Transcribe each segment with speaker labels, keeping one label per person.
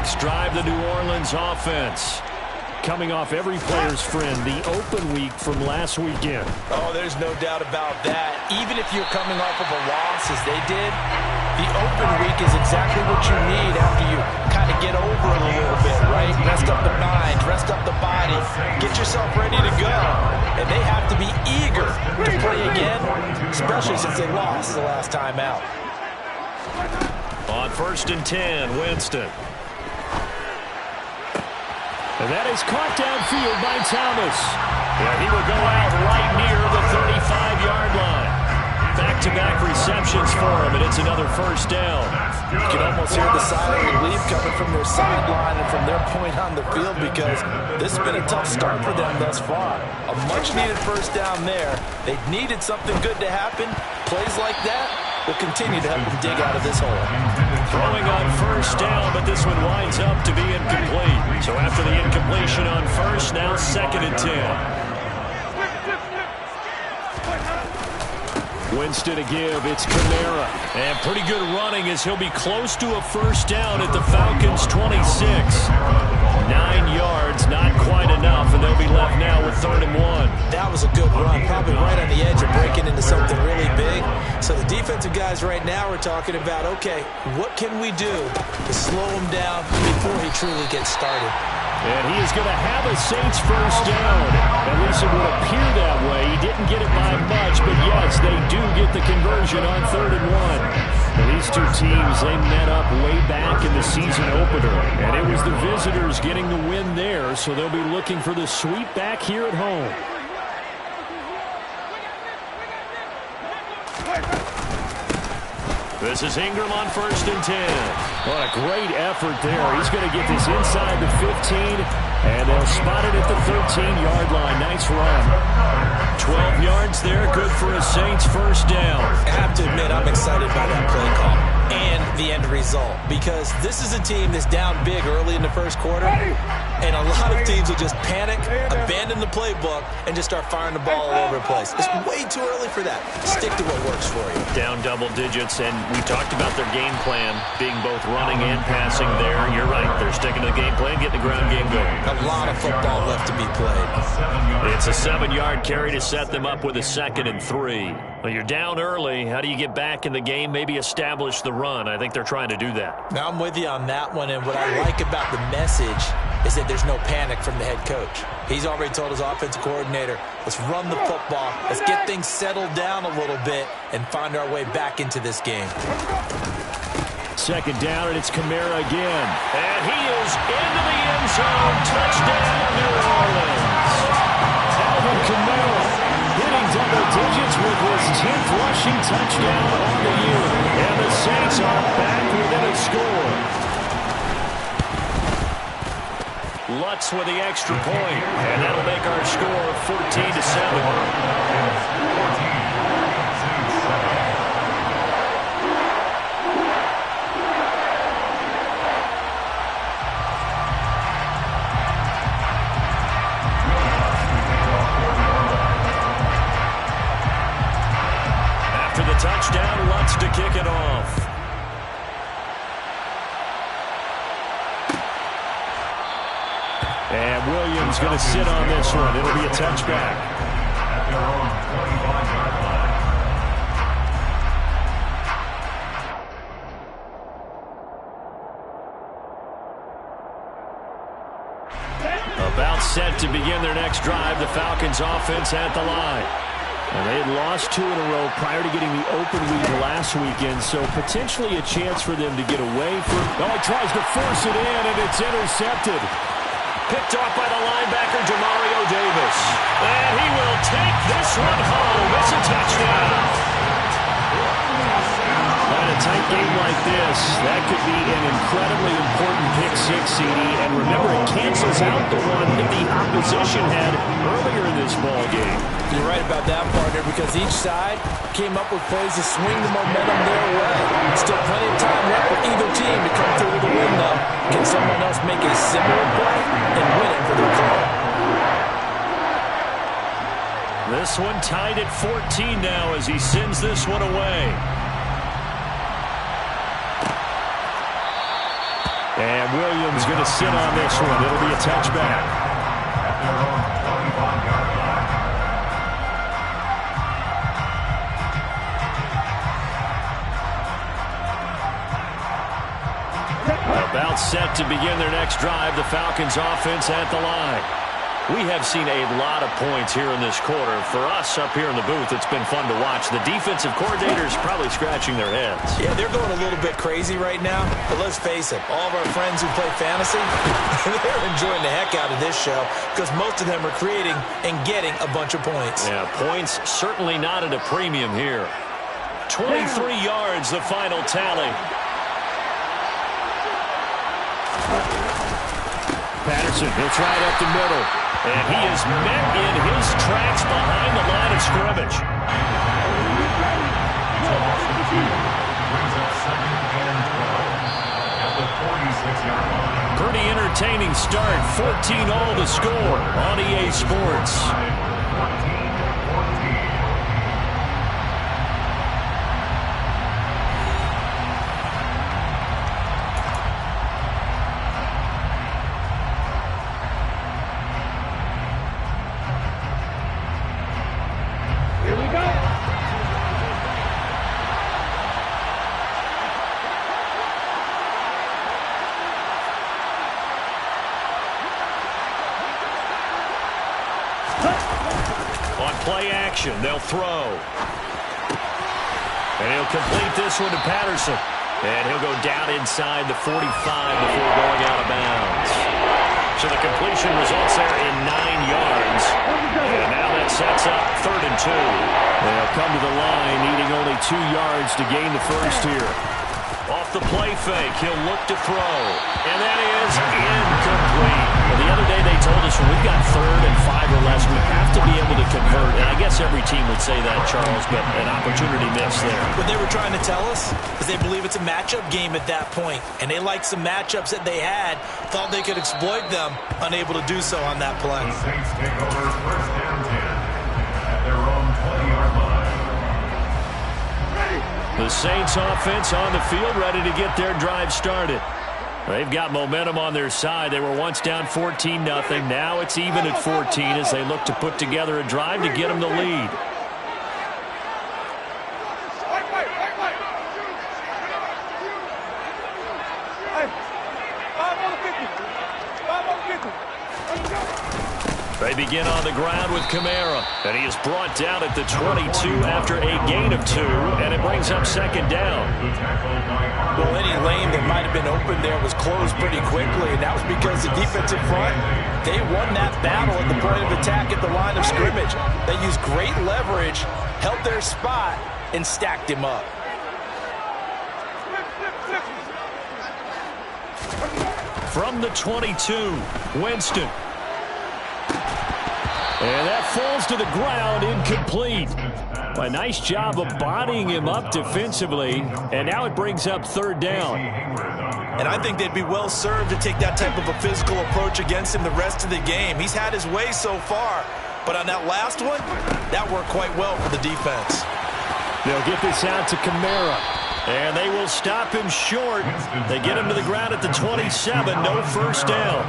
Speaker 1: next drive, the New Orleans offense. Coming off every player's friend, the open week from last weekend.
Speaker 2: Oh, there's no doubt about that. Even if you're coming off of a loss as they did, the open week is exactly what you need after you kind of get over it a little bit, right? Rest up the mind, rest up the body, get yourself ready to go. And they have to be eager to play again, especially since they lost the last time out.
Speaker 1: On 1st and 10, Winston. And that is caught downfield by Thomas. Yeah, he will go out right near the 35-yard line. Back-to-back receptions for him, and it's another first down.
Speaker 2: You can almost hear the sigh of relief coming from their sideline and from their point on the field because this has been a tough start for them thus far. A much-needed first down there. They needed something good to happen. Plays like that will continue to help them dig out of this hole.
Speaker 1: Throwing on first down, but this one winds up to be incomplete. So after the incompletion on first, now 2nd and 10. Winston to give, it's Kamara. And pretty good running as he'll be close to a first down at the Falcons' 26. 9 yards, not quite enough, and they'll be left now with 3rd and 1.
Speaker 2: That was a good run, probably right on the edge of breaking into something really big. So the defensive guys right now are talking about, okay, what can we do to slow him down before he truly gets started?
Speaker 1: And he is going to have a Saints first down. At least it would appear that way. He didn't get it by much, but yes, they do get the conversion on 3rd and 1. And these two teams, they met up way back in the season opener. And it was the visitors getting the win there, so they'll be looking for the sweep back here at home. This is Ingram on 1st and 10. What a great effort there. He's going to get this inside the 15, and they'll spot it at the 13-yard line. Nice run. 12 yards there, good for a Saints first down.
Speaker 2: I have to admit, I'm excited by that play call and the end result because this is a team that's down big early in the first quarter, and a lot of teams will just panic, abandon the playbook, and just start firing the ball all over the place. It's way too early for that. Stick to what works for you.
Speaker 1: Down double digits, and we talked about their game plan being both running and passing there. You're right. They're sticking to the game plan, getting the ground game going.
Speaker 2: A lot of football left to be played.
Speaker 1: It's a 7-yard carry to set them up with a 2nd and 3. Well, you're down early. How do you get back in the game, maybe establish the run? I think they're trying to do that.
Speaker 2: Now, I'm with you on that one, and what I like about the message is that there's no panic from the head coach. He's already told his offensive coordinator, let's run the football, let's get things settled down a little bit and find our way back into this game.
Speaker 1: 2nd down, and it's Kamara again. And he is into the end zone. Touchdown, New Orleans. Alvin Kamara hitting double digits with his 10th rushing touchdown on the year. And the Saints are back within a score. Lutz with the extra point, and that'll make our score 14-7. After the touchdown, Lutz to kick it off. And Williams going to sit on this one. It'll be a touchback. About set to begin their next drive. The Falcons offense at the line. And they had lost 2 in a row prior to getting the open week last weekend, so potentially a chance for them to get away from... Oh, he tries to force it in, and it's intercepted. Picked off by the linebacker, Demario Davis. And he will take this one home. It's a touchdown. In a tight game like this, that could be an incredibly important pick-6, CD. And remember, it cancels out the one that the opposition had earlier in this ball game.
Speaker 2: You're right about that, partner, because each side came up with plays to swing the momentum their way. Still plenty of time left for either team to come through with a win, though. Can someone else make a similar play and win it for their club?
Speaker 1: This one tied at 14 now as he sends this one away. And Williams going to sit on this one. It'll be a touchback. About set to begin their next drive. The Falcons offense at the line. We have seen a lot of points here in this quarter. For us up here in the booth, it's been fun to watch. The defensive coordinators probably scratching their heads.
Speaker 2: Yeah, they're going a little bit crazy right now. But let's face it, all of our friends who play fantasy, they're enjoying the heck out of this show because most of them are creating and getting a bunch of points.
Speaker 1: Yeah, points certainly not at a premium here. 23 yards, the final tally. Patterson, he'll try it up the middle. And he is met in his tracks behind the line of scrimmage. Pretty entertaining start. 14-all the score on EA Sports. Play action, they'll throw. And he'll complete this one to Patterson. And he'll go down inside the 45 before going out of bounds. So the completion results there in 9 yards. And now that sets up 3rd and 2. They'll come to the line needing only 2 yards to gain the first here. Off the play fake, he'll look to throw. And that is incomplete. Well, the other day they told us when we've got 3rd and 5 or less, we have to be able to convert. And I guess every team would say that, Charles, but an opportunity missed there.
Speaker 2: What they were trying to tell us is they believe it's a matchup game at that point. And they liked some matchups that they had, thought they could exploit them, unable to do so on that play.
Speaker 3: The Saints take over 1st and 10 at their own 20-yard line.
Speaker 1: The Saints offense on the field, ready to get their drive started. They've got momentum on their side. They were once down 14-0. Now it's even at 14 as they look to put together a drive to get them the lead. They begin on the ground with Kamara, and he is brought down at the 22 after a gain of 2, and it brings up 2nd down.
Speaker 2: Well, any lane that might have been open there was closed pretty quickly, and that was because the defensive front, they won that battle at the point of attack at the line of scrimmage. They used great leverage, held their spot, and stacked him up.
Speaker 1: From the 22, Winston. And that falls to the ground, incomplete. A nice job of bodying him up defensively, and now it brings up 3rd down.
Speaker 2: And I think they'd be well served to take that type of a physical approach against him the rest of the game. He's had his way so far, but on that last one, that worked quite well for the defense.
Speaker 1: They'll get this out to Kamara, and they will stop him short. They get him to the ground at the 27, no 1st down.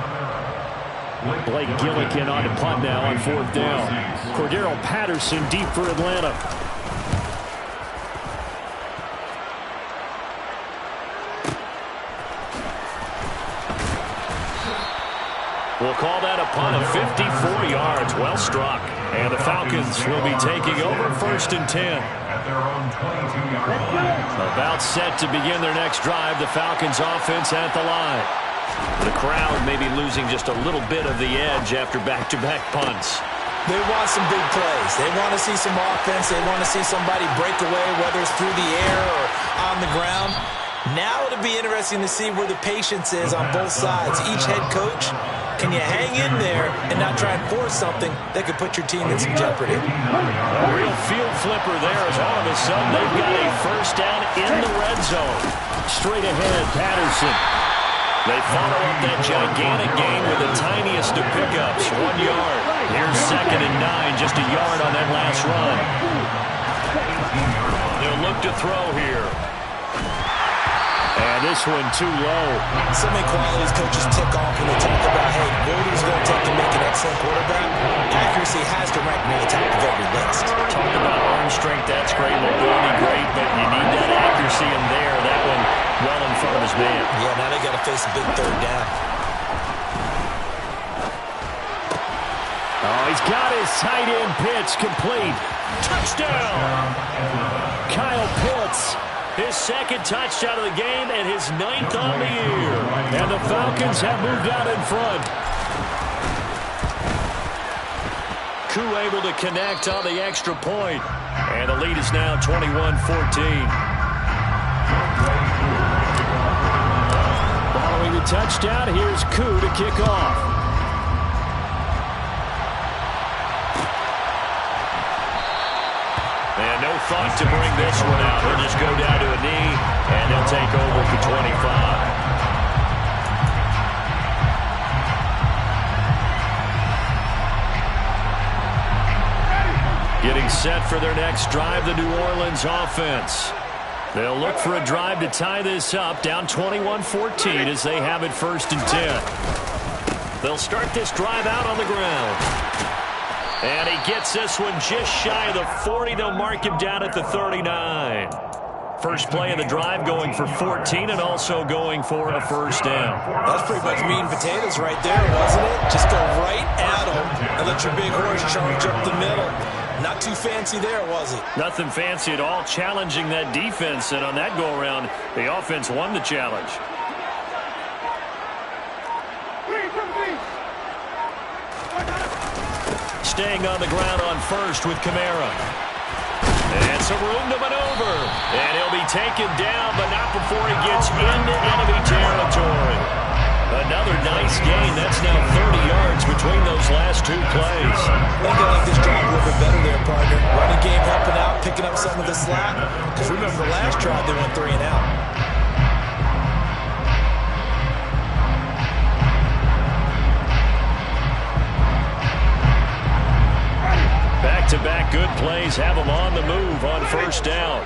Speaker 1: Blake Gillikin on to punt now on 4th down. Cordero Patterson deep for Atlanta. We'll call that a punt of 54 yards. Well struck. And the Falcons will be taking over 1st and 10.
Speaker 3: At their own 22-yard line.
Speaker 1: About set to begin their next drive. The Falcons offense at the line. The crowd may be losing just a little bit of the edge after back-to-back punts.
Speaker 2: They want some big plays. They want to see some offense. They want to see somebody break away, whether it's through the air or on the ground. Now it'll be interesting to see where the patience is on both sides. Each head coach, can you hang in there and not try and force something that could put your team in some jeopardy?
Speaker 1: A real field flipper there as all of a sudden they've got a 1st down in the red zone. Straight ahead, Patterson. They follow up that gigantic gain with the tiniest of pickups, 1 yard. Here's 2nd and 9, just a yard on that last run. They'll look to throw here. And this one too low.
Speaker 2: So many qualities coaches tick off when they talk about, hey, what is it going to take to make an excellent quarterback? Accuracy has to rank near the top of every list.
Speaker 1: Talk about arm strength, that's great. Mobility, great, but you need that accuracy in there. That one well in front of his man.
Speaker 2: Yeah, now they got to face a big third down.
Speaker 1: Oh, he's got his tight end pitch complete. Touchdown! Kyle Pitts, his second touchdown of the game and his 9th on the year. And the Falcons have moved out in front. Koo able to connect on the extra point. And the lead is now 21-14. Following the touchdown, here's Koo to kick off. And no thought to bring this one out. He'll just go down to a knee, and they'll take over for 25. Getting set for their next drive, the New Orleans offense. They'll look for a drive to tie this up, down 21-14 as they have it 1st and 10. They'll start this drive out on the ground. And he gets this one just shy of the 40. They'll mark him down at the 39. First play of the drive going for 14 and also going for a first down.
Speaker 2: That's pretty much meat and potatoes right there, wasn't it? Just go right at him and let your big horse charge up the middle. Not too fancy there, was it?
Speaker 1: Nothing fancy at all. Challenging that defense, and on that go-around, the offense won the challenge. Staying on the ground on first with Kamara. And some room to maneuver. And he'll be taken down, but not before he gets into enemy territory. Another nice gain. That's now 30 yards between those last two plays.
Speaker 2: I think they like this drive a little bit better there, partner. Running game helping out, picking up some of the slack. Because remember, the last drive they went 3 and out.
Speaker 1: Back-to-back good plays have them on the move on first down.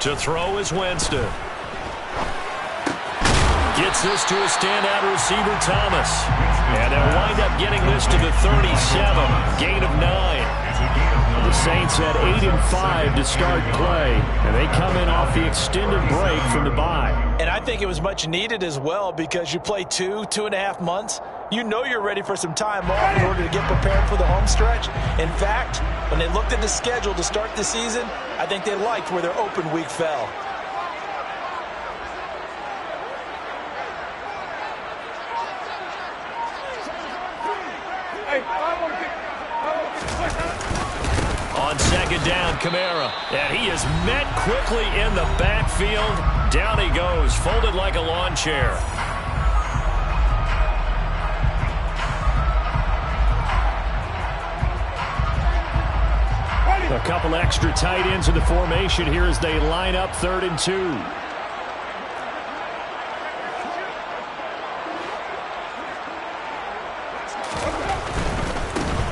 Speaker 1: To throw is Winston. Gets this to a standout receiver, Thomas. And they'll wind up getting this to the 37. Gain of 9. The Saints had 8 and 5 to start play, and they come in off the extended break from the bye.
Speaker 2: And I think it was much needed as well because you play 2.5 months. You know you're ready for some time off in order to get prepared for the home stretch. In fact, when they looked at the schedule to start the season, I think they liked where their open week fell.
Speaker 1: On second down, Kamara. And he is met quickly in the backfield. Down he goes, folded like a lawn chair. A couple extra tight ends in the formation here as they line up 3rd and 2.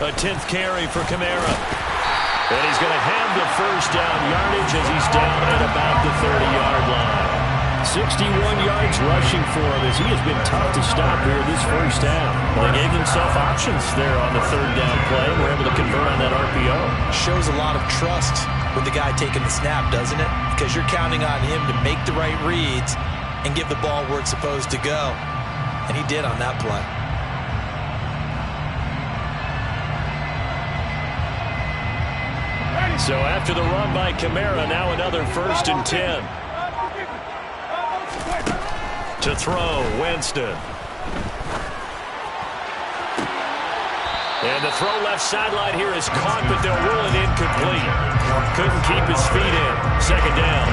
Speaker 1: A 10th carry for Kamara. And he's going to have the first down yardage as he's down at about the 30-yard line. 61 yards rushing for him as he has been tough to stop here this first down. Well, they gave themselves options there on the 3rd down play and were able to convert on that RPO.
Speaker 2: Shows a lot of trust with the guy taking the snap, doesn't it? Because you're counting on him to make the right reads and give the ball where it's supposed to go. And he did on that play.
Speaker 1: So after the run by Kamara, now another 1st and 10. To throw, Winston. And the throw left sideline here is caught, but they'll rule it incomplete. Couldn't keep his feet in. 2nd down.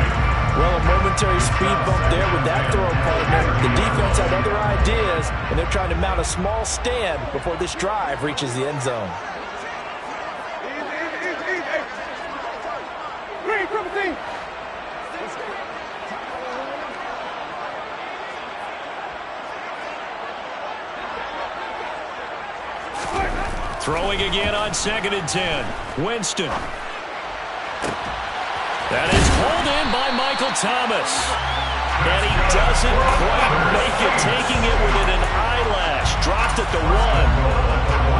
Speaker 2: Well, a momentary speed bump there with that throw, partner. The defense had other ideas, and they're trying to mount a small stand before this drive reaches the end zone.
Speaker 1: Throwing again on 2nd and 10. Winston. That is pulled in by Michael Thomas. And he doesn't quite make it, taking it within an eyelash. Dropped at the 1.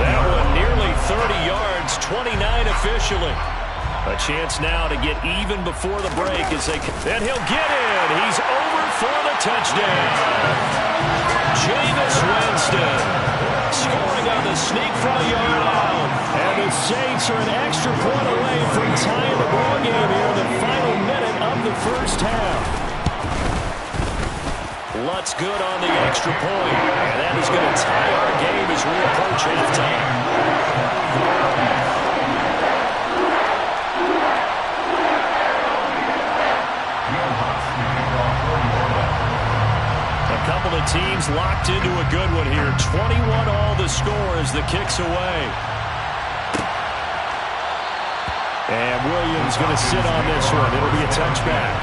Speaker 1: That one nearly 30 yards, 29 officially. A chance now to get even before the break as they... And he'll get in. He's over for the touchdown. Jameis Winston scoring on the sneak from a yard out. And the Saints are an extra point away from tying the ball game here in the final minute of the first half. Lutz good on the extra point. And that is going to tie our game as we approach halftime. A couple of teams locked into a good one here. 21 all the score as the kick's away. And Williams going to sit on this one. It'll be a touchback.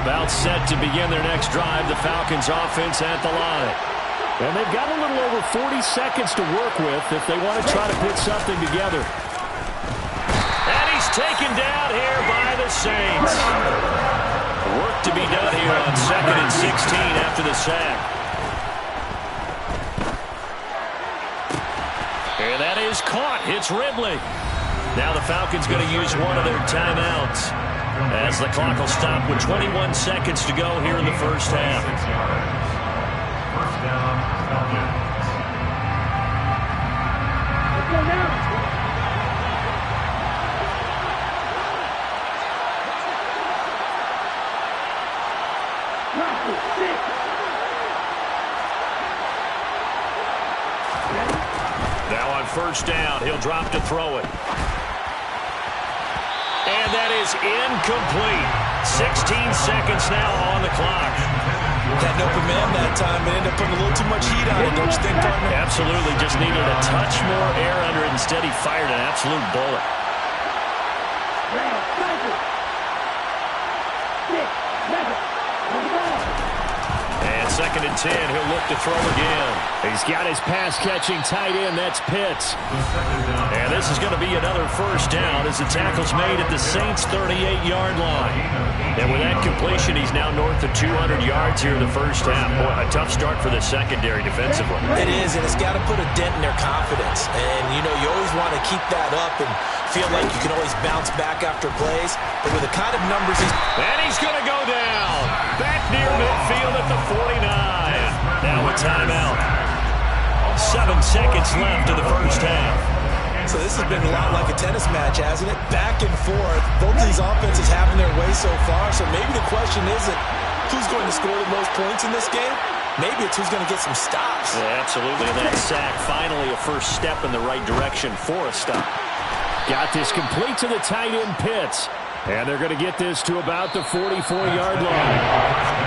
Speaker 1: About set to begin their next drive. The Falcons offense at the line. And they've got a little over 40 seconds to work with if they want to try to put something together. And he's taken down here by the Saints. Work to be done here on 2nd and 16 after the sack. And that is caught. It's Ridley. Now the Falcons going to use one of their timeouts as the clock will stop with 21 seconds to go here in the first half.
Speaker 3: First down, Falcons.
Speaker 1: Now on first down, he'll drop to throw it. And that is incomplete. 16 seconds now on the clock.
Speaker 2: Had an open man that time, but ended up putting a little too much heat on it, don't you think, partner?
Speaker 1: Absolutely. Just needed a touch more air under it. Instead, he fired an absolute bullet. And 2nd and 10, he'll look to throw again. He's got his pass-catching tight end. That's Pitts. And this is going to be another first down as the tackle's made at the Saints' 38-yard line. And with that completion, he's now north of 200 yards here in the first half. Boy, a tough start for the secondary defensively.
Speaker 2: It is, and it's got to put a dent in their confidence. And, you know, you always want to keep that up and feel like you can always bounce back after plays. But with the kind of numbers he's...
Speaker 1: And he's going to go down. Back near midfield at the 49. Now a timeout. 7 seconds left in the first half.
Speaker 2: So this has been a lot like a tennis match, hasn't it? Back and forth. Both of these offenses having their way so far. So maybe the question isn't who's going to score the most points in this game. Maybe it's who's going to get some stops.
Speaker 1: Yeah, absolutely. And that sack, finally a first step in the right direction for a stop. Got this complete to the tight end Pitts. And they're going to get this to about the 44-yard line.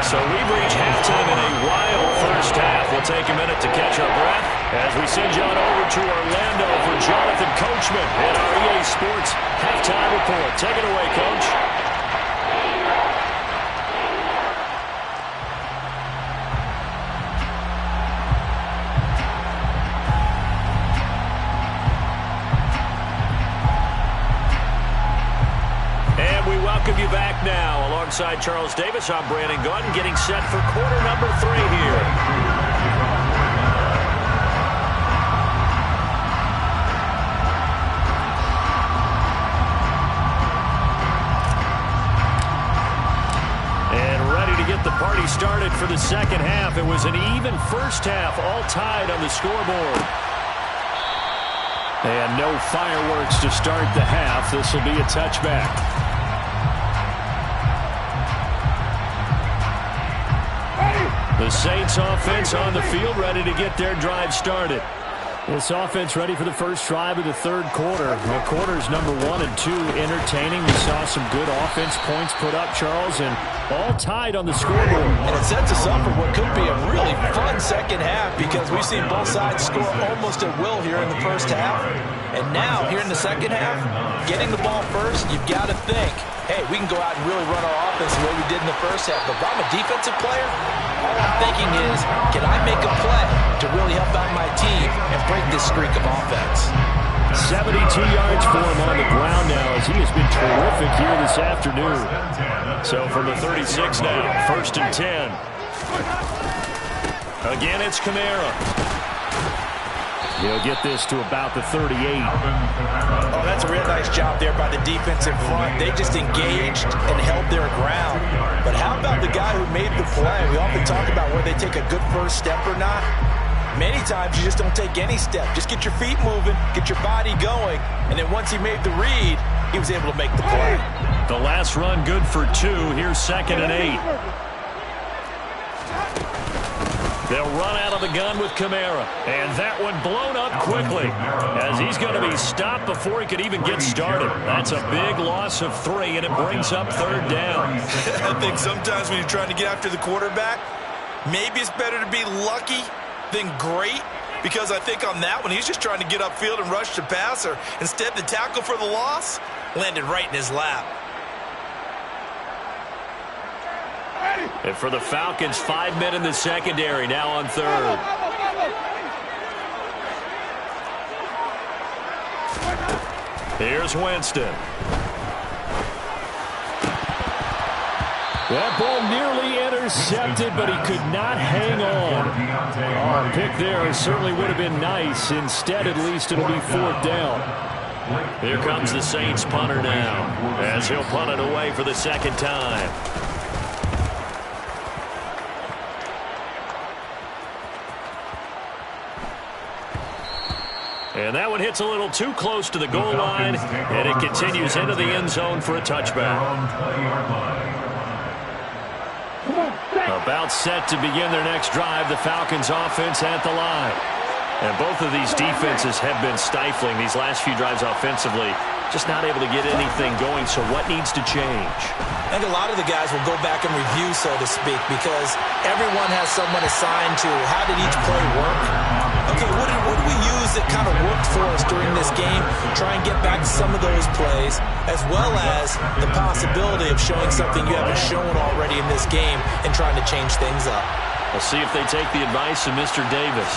Speaker 1: So we've reached halftime in a wild first half. We'll take a minute to catch our breath as we send you on over to Orlando for Jonathan Coachman and our EA Sports Halftime Report. Take it away, Coach. Welcome you back now. Alongside Charles Davis, I'm Brandon Gunn, getting set for quarter number 3 here. And ready to get the party started for the second half. It was an even first half, all tied on the scoreboard. And no fireworks to start the half. This will be a touchback. The Saints offense on the field, ready to get their drive started. This offense ready for the first drive of the third quarter. Well, quarters number 1 and 2 entertaining. We saw some good offense points put up, Charles, and all tied on the scoreboard.
Speaker 2: And it sets us up for what could be a really fun second half because we've seen both sides score almost at will here in the first half. And now, here in the second half, getting the ball first, you've got to think hey, we can go out and really run our offense the way we did in the first half. But if I'm a defensive player, all I'm thinking is, can I make a play to really help out my team and break this streak of offense?
Speaker 1: 72 yards for him on the ground now as he has been terrific here this afternoon. So from the 36 now, 1st and 10. Again, it's Kamara. He'll get this to about the 38.
Speaker 2: Oh, that's a real nice job there by the defense in front. They just engaged and held their ground. But how about the guy who made the play? We often talk about where they take a good first step or not. Many times you just don't take any step. Just get your feet moving, get your body going, and then once he made the read, he was able to make the play.
Speaker 1: The last run good for 2. Here's 2nd and 8. They'll run out of the gun with Kamara. And that one blown up quickly as he's going to be stopped before he could even get started. That's a big loss of 3, and it brings up 3rd down.
Speaker 2: I think sometimes when you're trying to get after the quarterback, maybe it's better to be lucky than great, because I think on that one, he's just trying to get upfield and rush the passer. Instead, the tackle for the loss landed right in his lap.
Speaker 1: And for the Falcons, 5 men in the secondary now on 3rd. Here's Winston. That ball nearly intercepted, but he could not hang on. Oh, a pick there certainly would have been nice. Instead, at least it'll be 4th down. Here comes the Saints punter now, as he'll punt it away for the 2nd time. And that one hits a little too close to the goal line, and it continues into the end zone for a touchback. About set to begin their next drive, the Falcons offense at the line. And both of these defenses have been stifling these last few drives offensively. Just not able to get anything going, so what needs to change?
Speaker 2: I think a lot of the guys will go back and review, so to speak, because everyone has someone assigned to how did each play work. Okay, what did we use that kind of worked for us during this game? Try and get back to some of those plays, as well as the possibility of showing something you haven't shown already in this game and trying to change things up.
Speaker 1: We'll see if they take the advice of Mr. Davis.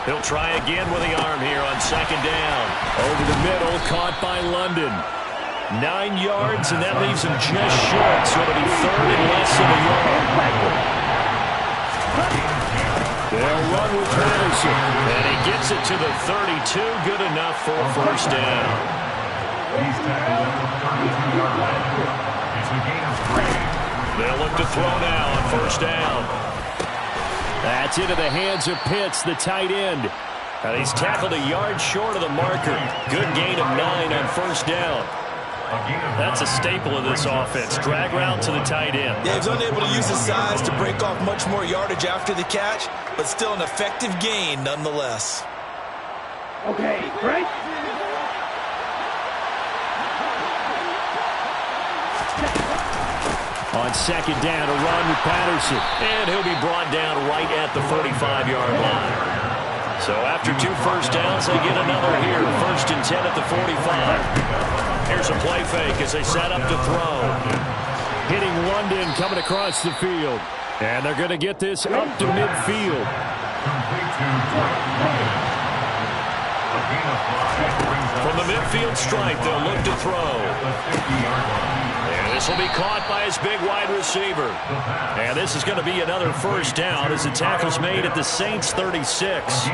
Speaker 1: He'll try again with the arm here on 2nd down. Over the middle, caught by London. 9 yards, and that leaves him just short, so it'll be 3rd and less than a yard. They'll run with Patterson, and he gets it to the 32. Good enough for a 1st down.
Speaker 3: He's tackled at the 32-yard line. It's a gain of 3.
Speaker 1: They'll look to throw now on 1st down. That's into the hands of Pitts, the tight end. And he's tackled a yard short of the marker. Good gain of 9 on 1st down. That's a staple of this offense. Drag route to the tight end.
Speaker 2: Yeah, he's unable to use his size to break off much more yardage after the catch, but still an effective gain nonetheless.
Speaker 4: Okay, break.
Speaker 1: On 2nd down, a run with Patterson. And he'll be brought down right at the 45-yard line. So after 2 first downs, they get another here. 1st and 10 at the 45. Here's a play fake as they set up to throw. Hitting London coming across the field. And they're going to get this up to midfield. From the midfield stripe, they'll look to throw. And this will be caught by his big wide receiver. And this is going to be another 1st down as the tackle's made at the Saints' 36.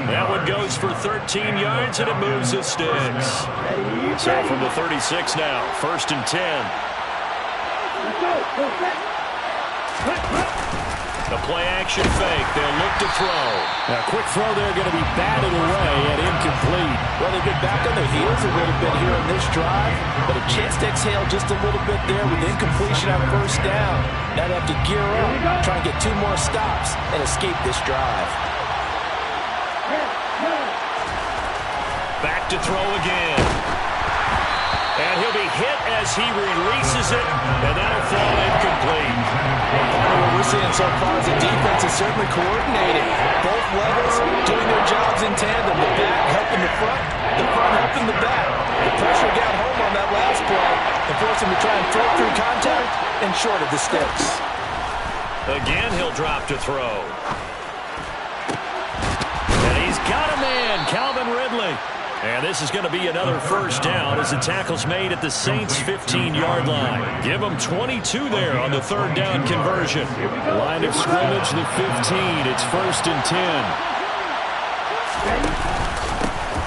Speaker 1: That one goes for 13 yards, and it moves the sticks. So from the 36 now, 1st and 10. The play-action fake. They'll look to throw. A quick throw there going to be batted away and incomplete.
Speaker 2: Well, they've been back on their heels a little bit here in this drive, but a chance to exhale just a little bit there with incompletion on 1st down. Now they have to gear up, try and get 2 more stops, and escape this drive.
Speaker 1: Back to throw again. And he'll be hit as he releases it, and that'll fall incomplete.
Speaker 2: What we're seeing so far is the defense is certainly coordinated. Both levels doing their jobs in tandem. The back helping the front helping the back. The pressure got home on that last play, force him to try and throw through contact and short of the sticks.
Speaker 1: Again, he'll drop to throw. And he's got a man, Calvin Ridley. And this is going to be another first down as the tackle's made at the Saints' 15-yard line. Give them 22 there on the third down conversion. Line of scrimmage, the 15. It's 1st and 10.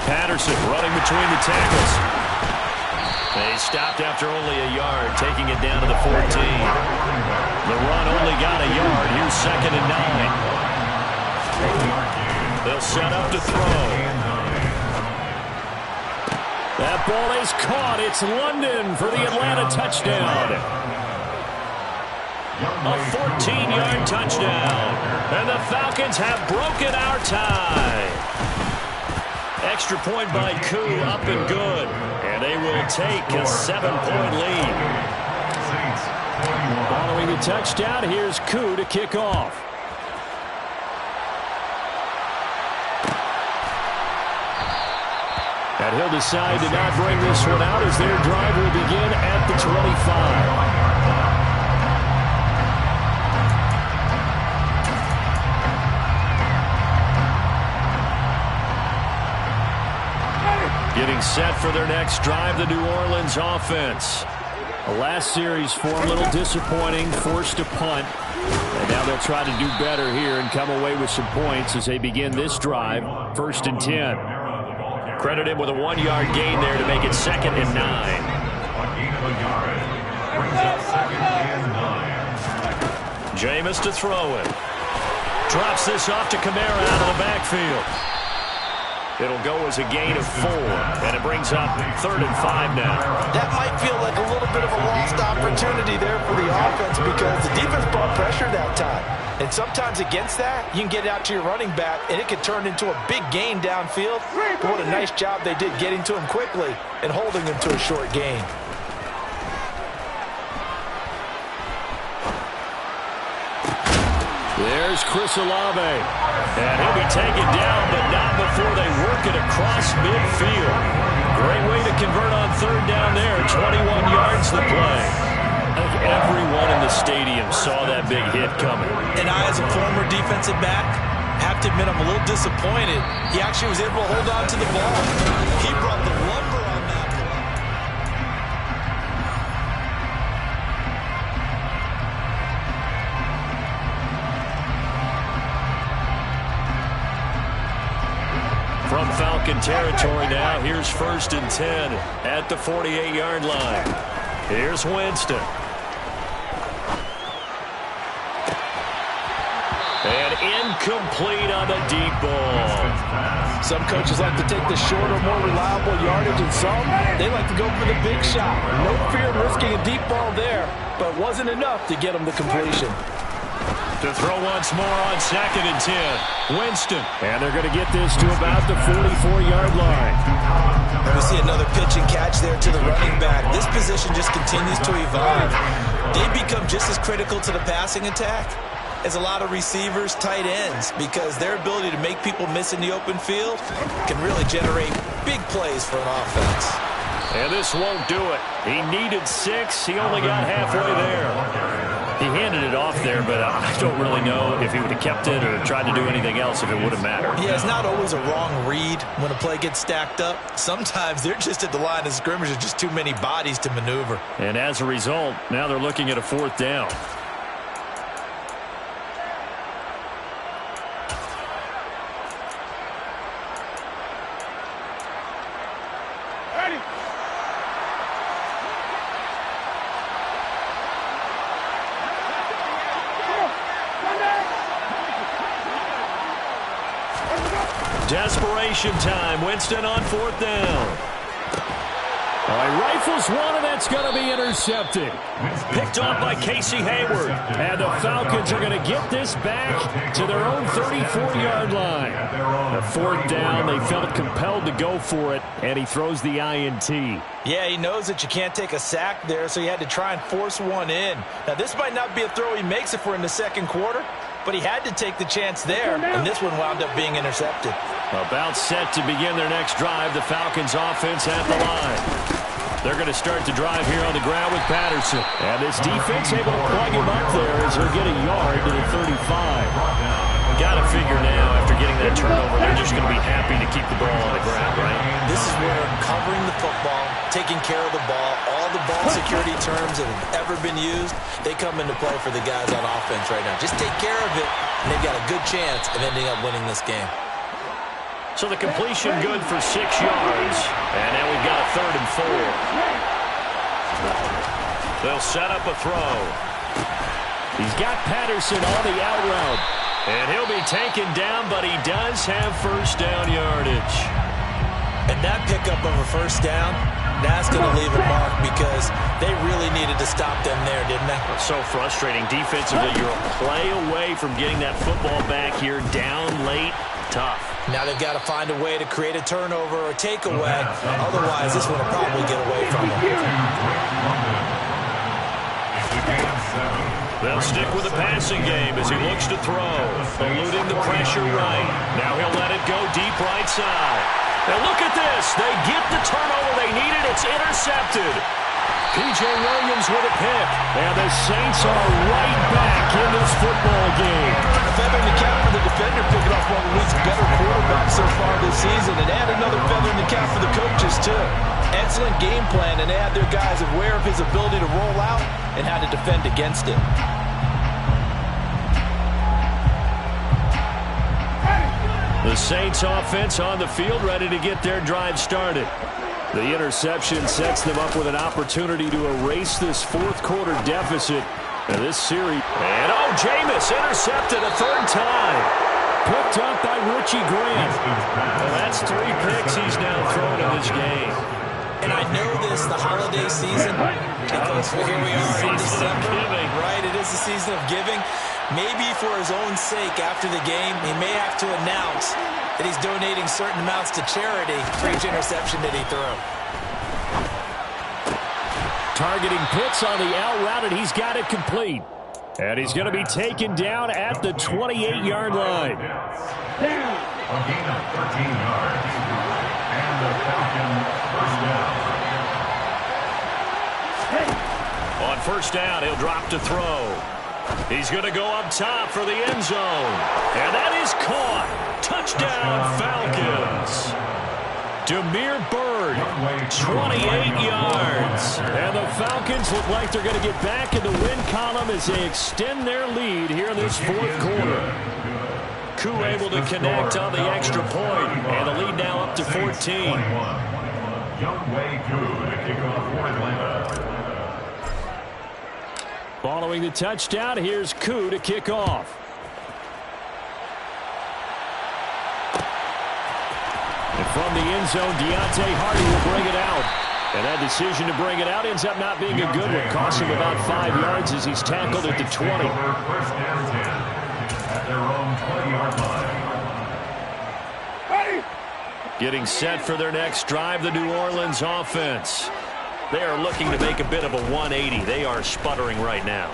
Speaker 1: Patterson running between the tackles. They stopped after only a yard, taking it down to the 14. The run only got a yard. Here's 2nd and 9. They'll set up to throw. That ball is caught. It's London for the Atlanta touchdown. A 14-yard touchdown. And the Falcons have broken our tie. Extra point by Koo, up and good. And they will take a 7-point lead. Following the touchdown, here's Koo to kick off. And he'll decide to not bring this one out as their drive will begin at the 25. Getting set for their next drive, the New Orleans offense. The last series for a little disappointing, forced a punt. And now they'll try to do better here and come away with some points as they begin this drive, 1st and 10. Credit him with a 1-yard gain there to make it 2nd and 9. Jameis to throw it. Drops this off to Kamara out of the backfield. It'll go as a gain of 4, and it brings up 3rd and 5 now.
Speaker 2: That might feel like a little bit of a lost opportunity there for the offense because the defense brought pressure that time. And sometimes against that, you can get it out to your running back, and it can turn into a big gain downfield. But what a nice job they did getting to him quickly and holding him to a short gain.
Speaker 1: There's Chris Olave. And he'll be taken down, but not before they work it across midfield. Great way to convert on 3rd down there. 21 yards the play. I think everyone in the stadium saw that big hit coming.
Speaker 2: And I, as a former defensive back, have to admit I'm a little disappointed. He actually was able to hold on to the ball. He brought the lumber on that play.
Speaker 1: From Falcon territory now, here's 1st and 10 at the 48-yard line. Here's Winston. And incomplete on the deep ball.
Speaker 2: Some coaches like to take the shorter, more reliable yardage, and some, they like to go for the big shot. No fear of risking a deep ball there, but wasn't enough to get them the completion.
Speaker 1: To throw once more on 2nd and 10. Winston. And they're going to get this to about the 44-yard line.
Speaker 2: We see another pitch and catch there to the running back. This position just continues to evolve. They become just as critical to the passing attack as a lot of receivers, tight ends, because their ability to make people miss in the open field can really generate big plays for an offense.
Speaker 1: And this won't do it. He needed 6. He only got halfway there. He handed it off there, but I don't really know if he would have kept it or tried to do anything else if it would have mattered.
Speaker 2: Yeah, it's not always a wrong read when a play gets stacked up. Sometimes they're just at the line of scrimmage with just too many bodies to maneuver.
Speaker 1: And as a result, now they're looking at a 4th down. Desperation time. Winston on 4th down. All right, rifles one, and that's going to be intercepted. Picked off by Casey Hayward. And the Falcons are going to get this back to their own 34-yard line. A 4th down, they felt compelled to go for it, and he throws the INT.
Speaker 2: Yeah, he knows that you can't take a sack there, so he had to try and force one in. Now, this might not be a throw he makes if we're in the 2nd quarter, but he had to take the chance there, and this one wound up being intercepted.
Speaker 1: About set to begin their next drive, the Falcons offense at the line. They're going to start the drive here on the ground with Patterson. And this defense able to plug him up there as he'll get a yard to the 35. Got to figure now, after getting that turnover, they're just going to be happy to keep the ball on the ground, right?
Speaker 2: This is where covering the football, taking care of the ball, all the ball security terms that have ever been used, they come into play for the guys on offense right now. Just take care of it, and they've got a good chance of ending up winning this game.
Speaker 1: So the completion good for 6 yards. And now we've got a 3rd and 4. They'll set up a throw. He's got Patterson on the out route. And he'll be taken down, but he does have first down yardage.
Speaker 2: And that pickup of a first down, that's going to leave a mark because they really needed to stop them there, didn't they?
Speaker 1: So frustrating. Defensively, you're a play away from getting that football back here down late. Tough.
Speaker 2: Now they've got to find a way to create a turnover or a takeaway. Otherwise, this one will probably get away from them.
Speaker 1: They'll stick with the passing game as he looks to throw. Eluding the pressure right. Now he'll let it go deep right side. Now look at this. They get the turnover they needed. It's intercepted. P.J. Williams with a pick. And the Saints are right back in this football game.
Speaker 2: Feather in the cap for the defender, picking off one of the league's better quarterbacks so far this season. And add another feather in the cap for the coaches, too. Excellent game plan, and they had their guys aware of his ability to roll out and how to defend against it.
Speaker 1: The Saints offense on the field, ready to get their drive started. The interception sets them up with an opportunity to erase this fourth quarter deficit. And this series. And Jameis intercepted a 3rd time. Picked up by Richie Grant. Well, that's 3 picks he's now thrown in this game.
Speaker 2: And I know this, the holiday season, because here we are in December, right? It is the season of giving. Maybe for his own sake, after the game, he may have to announce that he's donating certain amounts to charity for each interception that he threw.
Speaker 1: Targeting Pitts on the out route, and he's got it complete. And he's going to be taken down at the 28-yard line.
Speaker 3: A gain of 13 yards. And the Falcons first down.
Speaker 1: On first down, he'll drop to throw. He's going to go up top for the end zone. And that is caught. Touchdown, Falcons. Demir Bird, 28 yards. And the Falcons look like they're going to get back in the win column as they extend their lead here in this fourth quarter. Koo able to connect on the extra point, and the lead now up to 14.
Speaker 3: Youngway Koo to kick off for Atlanta.
Speaker 1: Following the touchdown, here's Koo to kick off. And from the end zone, Deontay Hardy will bring it out. And that decision to bring it out ends up not being a good one. Costs him about 5 yards as he's tackled at the 20.
Speaker 3: First and 10 at their own 20-yard line.
Speaker 1: Getting set for their next drive, the New Orleans offense. They are looking to make a bit of a 180. They are sputtering right now.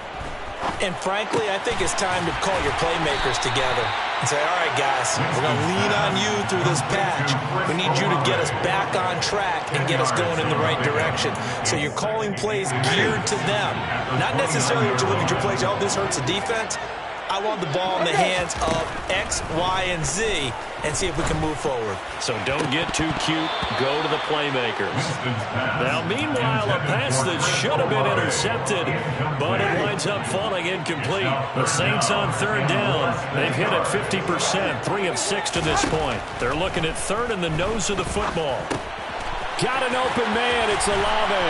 Speaker 2: And frankly, I think it's time to call your playmakers together and say, all right, guys, we're going to lean on you through this patch. We need you to get us back on track and get us going in the right direction. So you're calling plays geared to them. Not necessarily what you look at your plays, oh, this hurts the defense. I want the ball in the hands of X, Y, and Z and see if we can move forward.
Speaker 1: So don't get too cute. Go to the playmakers. Now, meanwhile, a pass that should have been intercepted, but it winds up falling incomplete. The Saints on 3rd down. They've hit it 50%, 3 of 6 to this point. They're looking at 3rd in the nose of the football. Got an open man. It's Olave.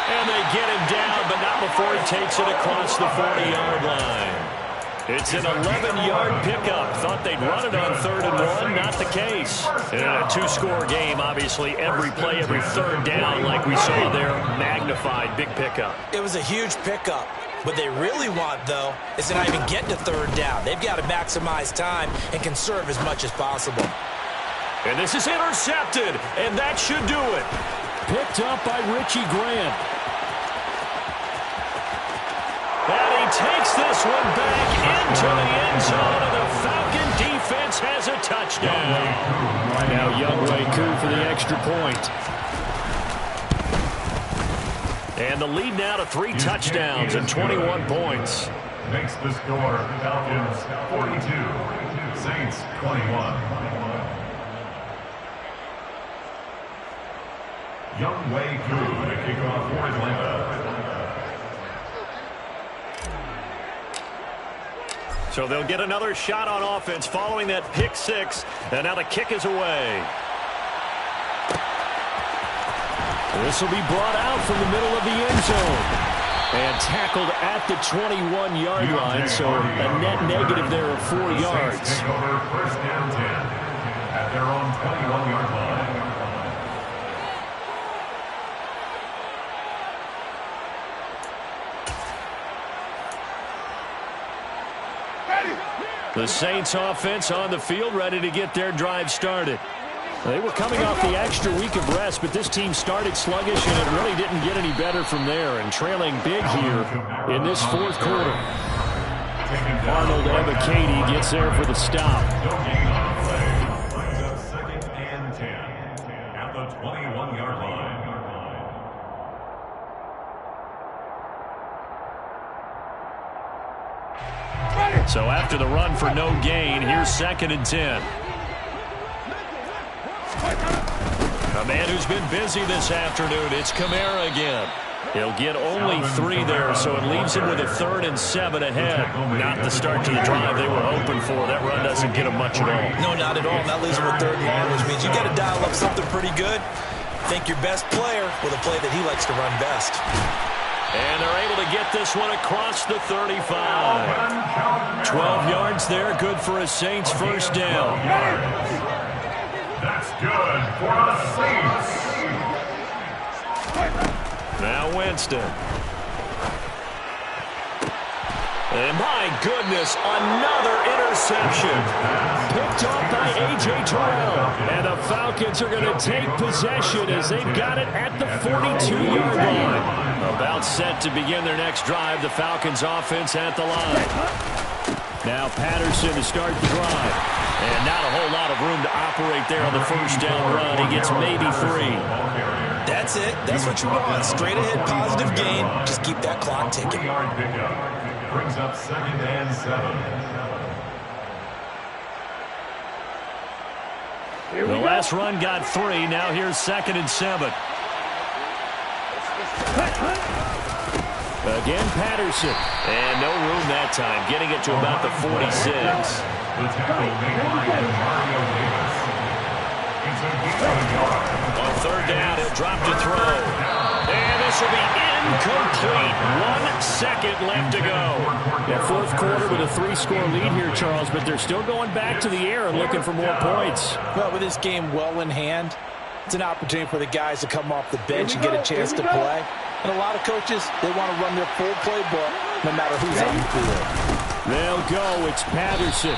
Speaker 1: And they get him down, but not before he takes it across the 40-yard line. It's an 11-yard pickup. Thought they'd run it on 3rd and 1. Not the case. In a 2-score game, obviously, every play, every 3rd down, like we saw there, magnified. Big pickup.
Speaker 2: It was a huge pickup. What they really want, though, is to not even get to 3rd down. They've got to maximize time and conserve as much as possible.
Speaker 1: And this is intercepted, and that should do it. Picked up by Richie Grant. And he takes this one back into the end zone, and the Falcon defense has a touchdown. Now Youngway Koo for the extra point. And the lead now to 3 touchdowns and 21 points.
Speaker 3: Makes the score Falcons 42, Saints 21. Young Wei Koo to kick off for Atlanta.
Speaker 1: So they'll get another shot on offense following that pick 6. And now the kick is away. This will be brought out from the middle of the end zone. And tackled at the 21-yard line. So a net negative there of 4 yards.
Speaker 3: Take over first down 10 at their own 21-yard line.
Speaker 1: The Saints offense on the field, ready to get their drive started. They were coming off the extra week of rest, but this team started sluggish, and it really didn't get any better from there, and trailing big here in this fourth quarter. Arnold Ebiketie gets there for the stop.
Speaker 3: No gain on play. Brings up second and 10 at the 21-yard line.
Speaker 1: So after the run for no gain, here's second and 10. A man who's been busy this afternoon, it's Kamara again. He'll get only 3 there, so it leaves him with a 3rd and 7 ahead. Not the start to the drive they were hoping for. That run doesn't get him much at all.
Speaker 2: No, not at all. That leaves him with 3rd and long, which means you got to dial up something pretty good. Think your best player with a play that he likes to run best.
Speaker 1: And they're able to get this one across the 35. 12 yards there, good for a Saints first down.
Speaker 3: That's good for the Saints.
Speaker 1: Now Winston. And my goodness, another interception. Picked off by A.J. Terrell. And the Falcons are going to take possession as they've got it at the 42-yard line. About set to begin their next drive, the Falcons offense at the line. Now Patterson to start the drive. And not a whole lot of room to operate there on the first down run. He gets maybe 3.
Speaker 2: That's it. That's what you want. Straight ahead, positive gain. Just keep that clock ticking.
Speaker 3: 3-yard pickup. Brings up second and 7.
Speaker 1: The last run got 3. Now here's second and 7. Again, Patterson. And no room that time. Getting it to about the 46.
Speaker 3: The tackle made by Mario Davis. It's a yard.
Speaker 1: On 3rd down, he'll drop to throw. And this will be incomplete. 1 second left to go. The fourth quarter with a 3-score lead here, Charles, but they're still going back to the air and looking for more points.
Speaker 2: Well, with this game well in hand, it's an opportunity for the guys to come off the bench and get a chance to play. And a lot of coaches, they want to run their full playbook no matter who's on the field.
Speaker 1: They'll go. It's Patterson.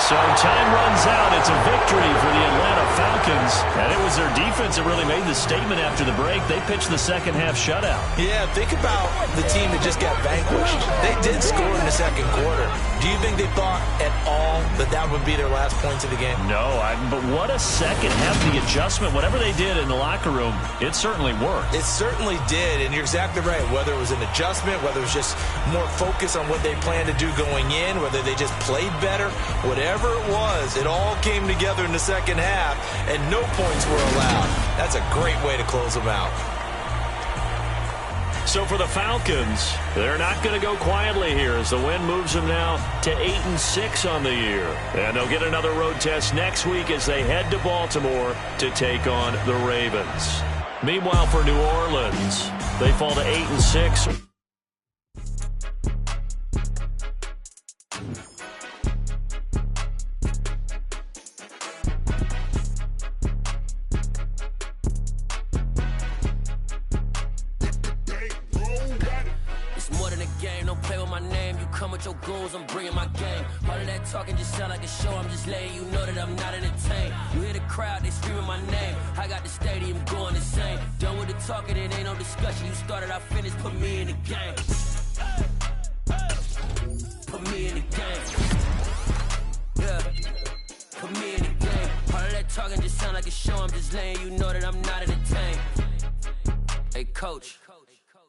Speaker 1: So time runs out. It's a victory for the Atlanta Falcons. And it was their defense that really made the statement after the break. They pitched the second half shutout.
Speaker 2: Yeah, think about the team that just got vanquished. They did score in the second quarter. Do you think they thought at all that that would be their last points of the game?
Speaker 1: No, but what a second half. The adjustment, whatever they did in the locker room, it certainly worked.
Speaker 2: It certainly did, and you're exactly right. Whether it was an adjustment, whether it was just more focus on what they planned to do going in, whether they just played better, whatever it was, it all came together in the second half, and no points were allowed. That's a great way to close them out.
Speaker 1: So for the Falcons, they're not going to go quietly here as the win moves them now to 8-6 on the year. And they'll get another road test next week as they head to Baltimore to take on the Ravens. Meanwhile, for New Orleans, they fall to 8-6.
Speaker 5: Your goals, I'm bringing my game. All of that talking just sound like a show. I'm just letting you know that I'm not entertained. You hear the crowd, they screaming my name. I got the stadium going insane. Done with the talking, it ain't no discussion. You started, I finished, put me in the game. Put me in the game. Yeah. Put me in the game. All of that talking just sound like a show. I'm just letting you know that I'm not entertained. Hey, coach,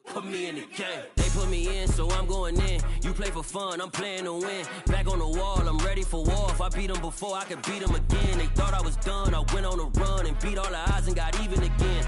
Speaker 5: put me in the game. They put me in, so I'm going in. You play for fun, I'm playing to win. Back on the wall, I'm ready for war. If I beat them before, I could beat them again. They thought I was done, I went on a run and beat all the odds and got even again.